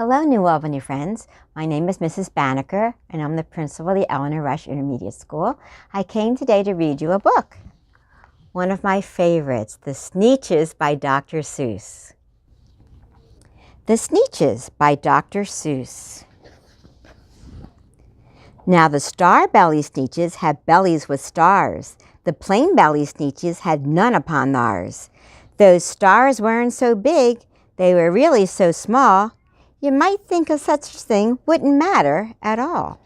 Hello, New Albany friends. My name is Mrs. Banecker, and I'm the principal of the Eleanor Rush Intermediate School. I came today to read you a book. One of my favorites, The Sneetches by Dr. Seuss. The Sneetches by Dr. Seuss. Now the star-belly Sneetches had bellies with stars. The plain-belly Sneetches had none upon theirs. Those stars weren't so big, they were really so small, you might think of such a thing wouldn't matter at all.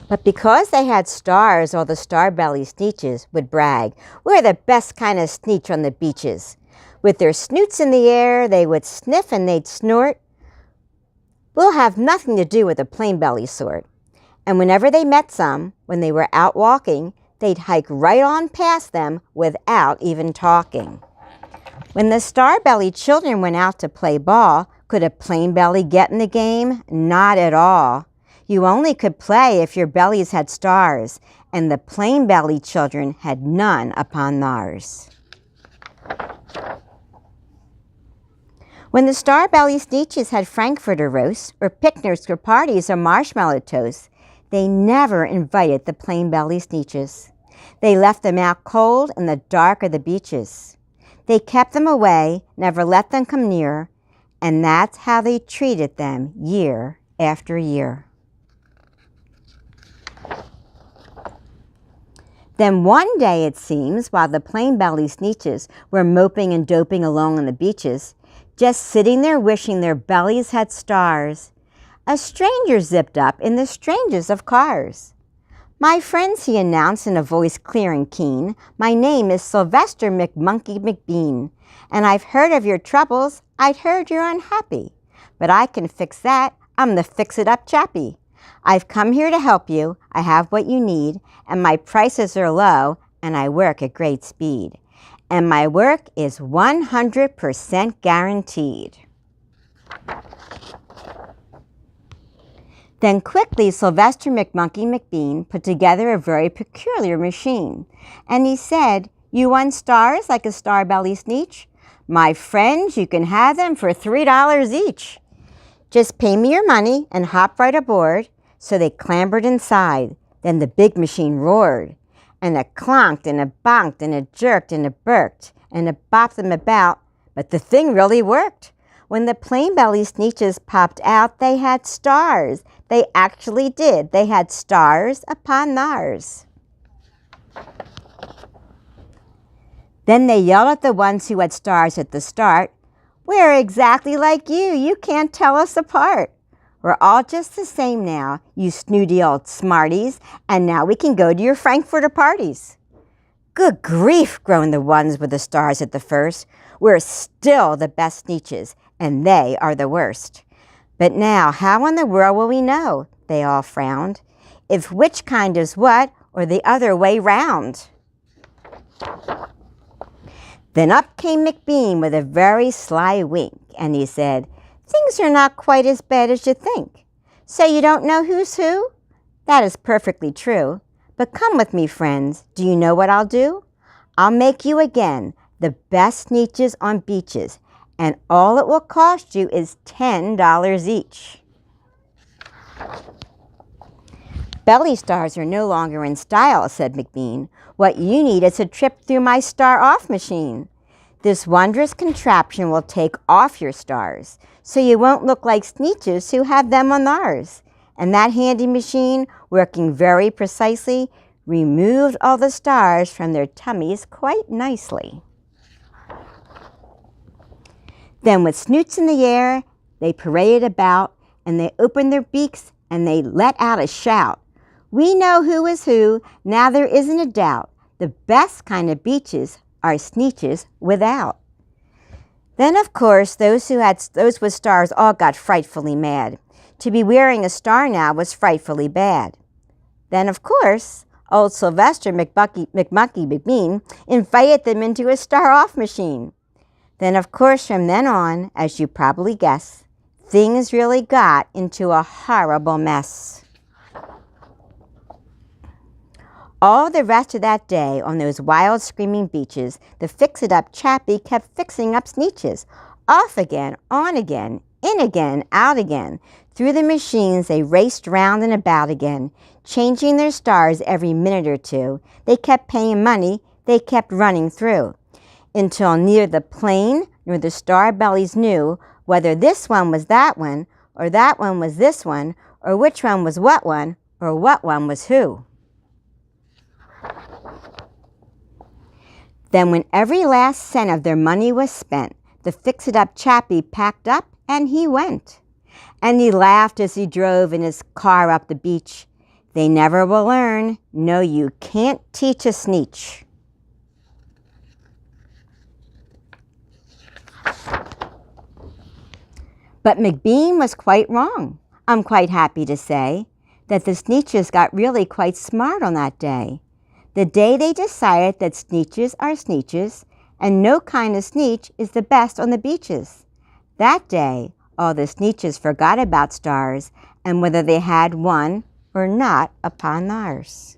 But because they had stars, all the star-belly Sneetches would brag, "We're the best kind of Sneetch on the beaches." With their snoots in the air, they would sniff and they'd snort. "We'll have nothing to do with the plain-belly sort." And whenever they met some, when they were out walking, they'd hike right on past them without even talking. When the star-belly children went out to play ball, could a plain belly get in the game? Not at all. You only could play if your bellies had stars, and the plain belly children had none upon theirs. When the star-belly Sneetches had frankfurter roasts, or picnics or parties or marshmallow toasts, they never invited the plain belly Sneetches. They left them out cold in the dark of the beaches. They kept them away, never let them come near, and that's how they treated them year after year. Then one day, it seems, while the plain-belly Sneetches were moping and doping along on the beaches, just sitting there wishing their bellies had stars, a stranger zipped up in the strangest of cars. "My friends," he announced in a voice clear and keen, "my name is Sylvester McMonkey McBean, and I've heard of your troubles. I'd heard you're unhappy, but I can fix that. I'm the fix-it-up chappie. I've come here to help you. I have what you need, and my prices are low, and I work at great speed. And my work is 100% guaranteed." Then quickly Sylvester McMonkey McBean put together a very peculiar machine. And he said, "You want stars like a star-belly Sneetch? My friends, you can have them for $3 each. Just pay me your money and hop right aboard." So they clambered inside. Then the big machine roared. And it clonked and it bonked and it jerked and it burked and it bopped them about. But the thing really worked. When the plain-belly Sneetches popped out, they had stars. They actually did. They had stars upon theirs. Then they yelled at the ones who had stars at the start, "We're exactly like you. You can't tell us apart. We're all just the same now, you snooty old smarties, and now we can go to your frankfurter parties." "Good grief," groaned the ones with the stars at the first. "We're still the best Sneetches, and they are the worst. But now, how in the world will we know," they all frowned, "if which kind is what, or the other way round?" Then up came McBean with a very sly wink, and he said, "Things are not quite as bad as you think. So you don't know who's who? That is perfectly true. But come with me, friends. Do you know what I'll do? I'll make you again the best Sneetches on beaches, and all it will cost you is $10 each." "Belly stars are no longer in style," said McBean. "What you need is a trip through my star-off machine. This wondrous contraption will take off your stars, so you won't look like Sneetches who have them on theirs." And that handy machine, working very precisely, removed all the stars from their tummies quite nicely. Then with snoots in the air, they paraded about, and they opened their beaks, and they let out a shout. "We know who is who, now there isn't a doubt. The best kind of beaches are Sneetches without." Then, of course, those with stars all got frightfully mad. To be wearing a star now was frightfully bad. Then, of course, old Sylvester McMonkey McBean invited them into a star-off machine. Then, of course, from then on, as you probably guess, things really got into a horrible mess. All the rest of that day on those wild screaming beaches, the fix-it-up chappie kept fixing up Sneetches. Off again, on again, in again, out again. Through the machines they raced round and about again, changing their stars every minute or two. They kept paying money, they kept running through, until neither the plane nor the star bellies knew whether this one was that one, or that one was this one, or which one was what one, or what one was who. Then when every last cent of their money was spent, the fix-it-up chappie packed up and he went. And he laughed as he drove in his car up the beach. They never will learn. No, you can't teach a Sneetch. But McBean was quite wrong. I'm quite happy to say that the Sneetches got really quite smart on that day. The day they decided that Sneetches are Sneetches, and no kind of Sneetch is the best on the beaches. That day, all the Sneetches forgot about stars and whether they had one or not upon theirs.